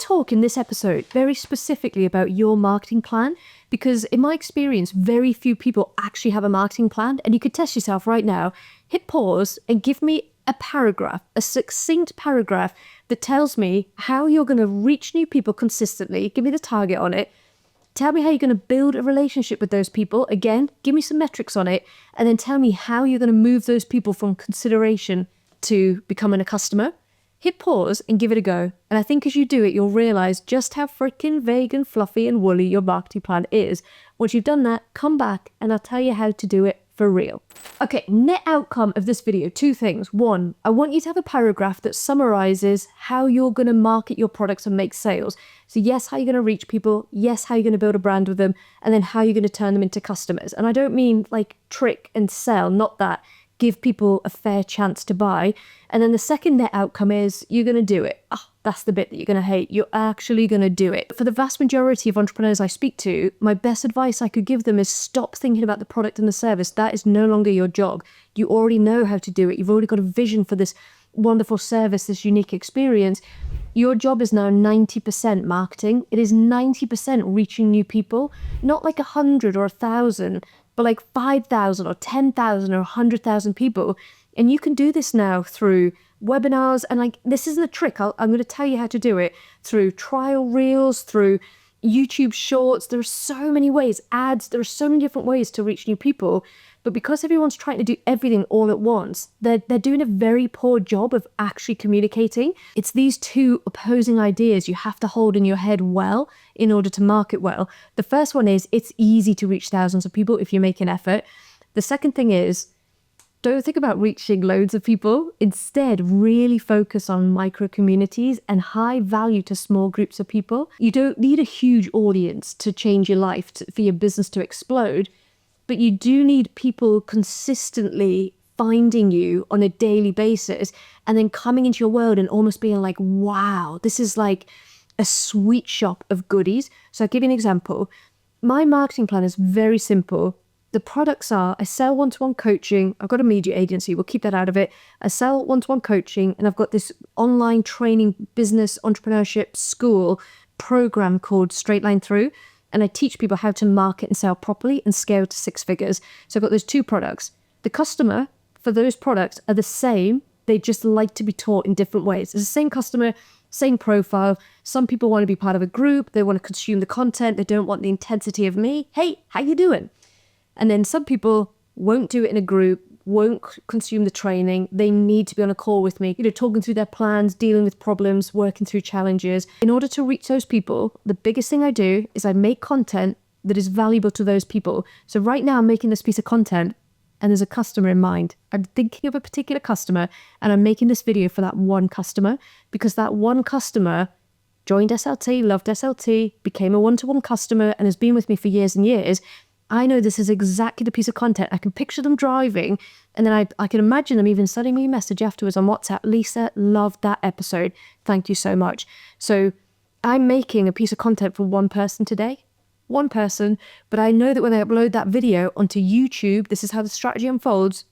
talk in this episode very specifically about your marketing plan, because in my experience, very few people actually have a marketing plan. And you could test yourself right now. Hit pause and give me a paragraph, a succinct paragraph that tells me how you're going to reach new people consistently. Give me the target on it. Tell me how you're going to build a relationship with those people. Again, give me some metrics on it. And then tell me how you're going to move those people from consideration to becoming a customer. Hit pause and give it a go. And I think as you do it, you'll realize just how freaking vague and fluffy and woolly your marketing plan is. Once you've done that, come back and I'll tell you how to do it for real. Okay, net outcome of this video, two things. One, I want you to have a paragraph that summarizes how you're going to market your products and make sales. So yes, how you're going to reach people. Yes, how you're going to build a brand with them. And then how you're going to turn them into customers. And I don't mean like trick and sell, not that. Give people a fair chance to buy. And then the second net outcome is you're going to do it. Oh, that's the bit that you're going to hate. You're actually going to do it. For the vast majority of entrepreneurs I speak to, my best advice I could give them is stop thinking about the product and the service. That is no longer your job. You already know how to do it. You've already got a vision for this wonderful service, this unique experience. Your job is now 90% marketing. It is 90% reaching new people, not like 100 or 1,000, but like 5,000 or 10,000 or 100,000 people. And you can do this now through webinars. And like, this isn't a trick. I'm going to tell you how to do it through trial reels, through YouTube shorts. There are so many ways, ads. There are so many different ways to reach new people. But because everyone's trying to do everything all at once, they're doing a very poor job of actually communicating. It's these two opposing ideas you have to hold in your head well in order to market well. The first one is it's easy to reach thousands of people if you make an effort. The second thing is don't think about reaching loads of people. Instead, really focus on micro communities and high value to small groups of people. You don't need a huge audience to change your life, for your business to explode. But you do need people consistently finding you on a daily basis and then coming into your world and almost being like, wow, this is like a sweet shop of goodies. So I'll give you an example. My marketing plan is very simple. The products are, I sell one-to-one coaching. I've got a media agency. We'll keep that out of it. I sell one-to-one coaching and I've got this online training business entrepreneurship school program called Straight Line Through. And I teach people how to market and sell properly and scale to 6 figures. So I've got those two products. The customer for those products are the same. They just like to be taught in different ways. It's the same customer, same profile. Some people want to be part of a group. They want to consume the content. They don't want the intensity of me. Hey, how you doing? And then some people won't do it in a group, won't consume the training. They need to be on a call with me, talking through their plans, dealing with problems, working through challenges. In order to reach those people, the biggest thing I do is I make content that is valuable to those people. So right now I'm making this piece of content and there's a customer in mind. I'm thinking of a particular customer and I'm making this video for that one customer because that one customer joined SLT, loved SLT, became a one-to-one customer and has been with me for years and years. I know this is exactly the piece of content. I can picture them driving and then I can imagine them even sending me a message afterwards on WhatsApp. Lisa, loved that episode. Thank you so much. So I'm making a piece of content for one person today. One person, but I know that when I upload that video onto YouTube, this is how the strategy unfolds.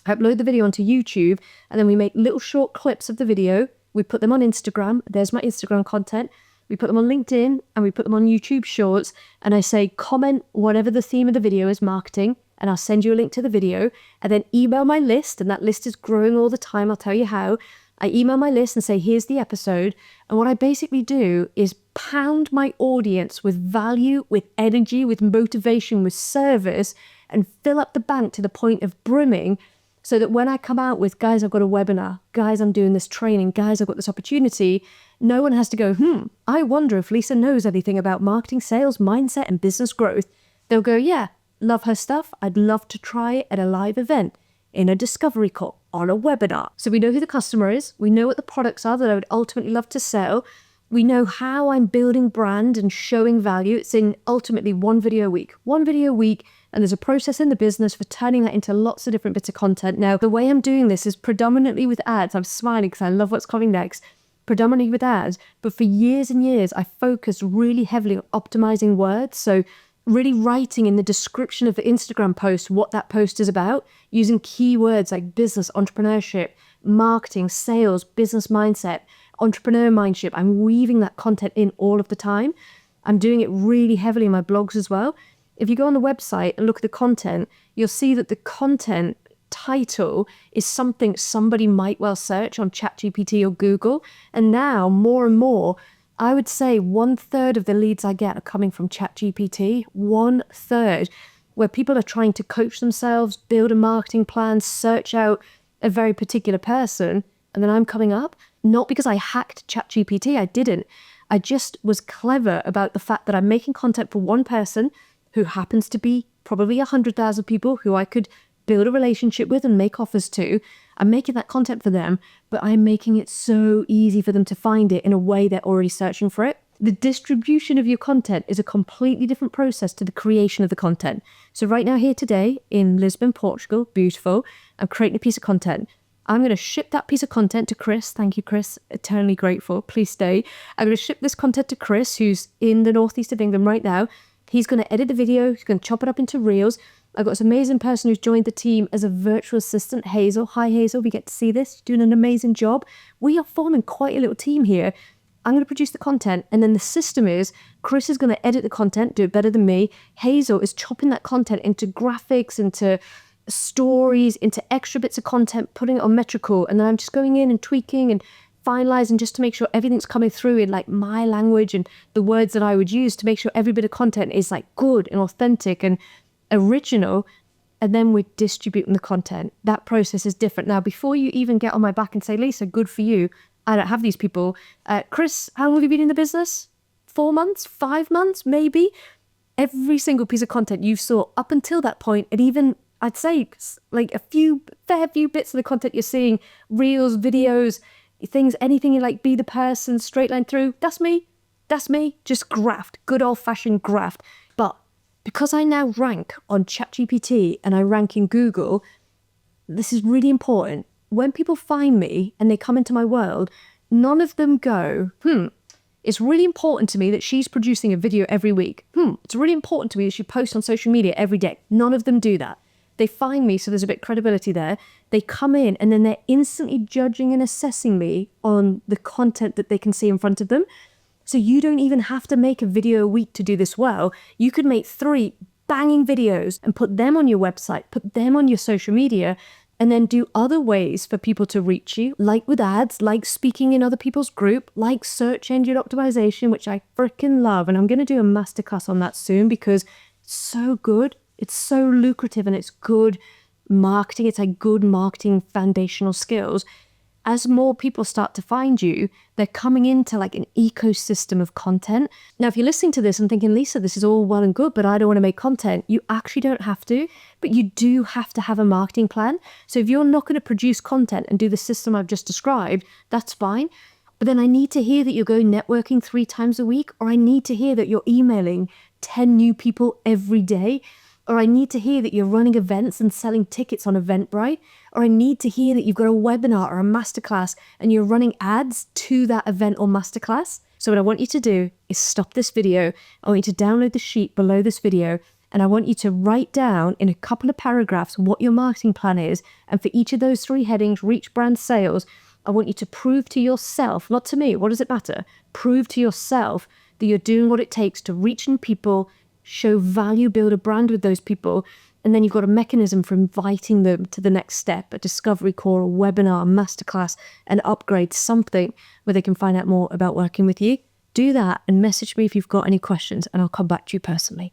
I upload the video onto YouTube and then we make little short clips of the video. We put them on Instagram. There's my Instagram content. We put them on LinkedIn and we put them on YouTube Shorts and I say, comment whatever the theme of the video is, marketing, and I'll send you a link to the video and then email my list, and that list is growing all the time. I'll tell you how. I email my list and say, here's the episode. And what I basically do is pound my audience with value, with energy, with motivation, with service, and fill up the bank to the point of brimming so that when I come out with, guys, I've got a webinar, guys, I'm doing this training, guys, I've got this opportunity, no one has to go, I wonder if Lisa knows anything about marketing, sales, mindset, and business growth. They'll go, yeah, love her stuff. I'd love to try it at a live event, in a discovery call, on a webinar. So we know who the customer is. We know what the products are that I would ultimately love to sell. We know how I'm building brand and showing value. It's in ultimately one video a week. And there's a process in the business for turning that into lots of different bits of content. Now, the way I'm doing this is predominantly with ads. I'm smiling because I love what's coming next. Predominantly with ads. But for years and years, I focused really heavily on optimizing words. So really writing in the description of the Instagram post what that post is about, using keywords like business, entrepreneurship, marketing, sales, business mindset. entrepreneur mindship. I'm weaving that content in all of the time. I'm doing it really heavily in my blogs as well. If you go on the website and look at the content, you'll see that the content title is something somebody might well search on ChatGPT or Google. And now, more and more, I would say 1/3 of the leads I get are coming from ChatGPT. 1/3, where people are trying to coach themselves, build a marketing plan, search out a very particular person, and then I'm coming up. Not because I hacked ChatGPT, I didn't. I just was clever about the fact that I'm making content for one person who happens to be probably 100,000 people who I could build a relationship with and make offers to. I'm making that content for them, but I'm making it so easy for them to find it in a way they're already searching for it. The distribution of your content is a completely different process to the creation of the content. So right now, here today in Lisbon, Portugal, beautiful, I'm creating a piece of content. I'm going to ship that piece of content to Chris. Thank you, Chris. Eternally grateful. Please stay. I'm going to ship this content to Chris, who's in the northeast of England right now. He's going to edit the video. He's going to chop it up into reels. I've got this amazing person who's joined the team as a virtual assistant, Hazel. Hi, Hazel. We get to see this. You're doing an amazing job. We are forming quite a little team here. I'm going to produce the content, and then the system is Chris is going to edit the content, do it better than me. Hazel is chopping that content into graphics, into stories, into extra bits of content, putting it on metrical, and then I'm just going in and tweaking and finalizing just to make sure everything's coming through in like my language and the words that I would use to make sure every bit of content is like good and authentic and original. And then we're distributing the content. That process is different. Now, before you even get on my back and say, Lisa, good for you, I don't have these people. Chris, how long have you been in the business? 4 months? 5 months? Maybe? Every single piece of content you saw up until that point, and even I'd say like fair few bits of the content you're seeing, reels, videos, things, anything you like, be the person, straight line through, that's me. That's me. Just graft. Good old fashioned graft. But because I now rank on ChatGPT and I rank in Google, this is really important. When people find me and they come into my world, none of them go, it's really important to me that she's producing a video every week. It's really important to me that she posts on social media every day. None of them do that. They find me, so there's a bit of credibility there. They come in and then they're instantly judging and assessing me on the content that they can see in front of them. So you don't even have to make a video a week to do this well. You could make 3 banging videos and put them on your website, put them on your social media, and then do other ways for people to reach you, like with ads, like speaking in other people's group, like search engine optimization, which I freaking love. And I'm going to do a masterclass on that soon because it's so good. It's so lucrative and it's good marketing. It's like good marketing foundational skills. As more people start to find you, they're coming into like an ecosystem of content. Now, if you're listening to this and thinking, Lisa, this is all well and good, but I don't want to make content, you actually don't have to, but you do have to have a marketing plan. So if you're not going to produce content and do the system I've just described, that's fine. But then I need to hear that you're going networking 3 times a week, or I need to hear that you're emailing 10 new people every day. Or I need to hear that you're running events and selling tickets on Eventbrite. Or I need to hear that you've got a webinar or a masterclass and you're running ads to that event or masterclass. So what I want you to do is stop this video. I want you to download the sheet below this video. And I want you to write down in a couple of paragraphs what your marketing plan is. And for each of those 3 headings, reach brand sales, I want you to prove to yourself, not to me, what does it matter? Prove to yourself that you're doing what it takes to reach in people, show value, build a brand with those people, and then you've got a mechanism for inviting them to the next step, a discovery call, a webinar, a masterclass, an upgrade, something where they can find out more about working with you. Do that and message me if you've got any questions and I'll come back to you personally.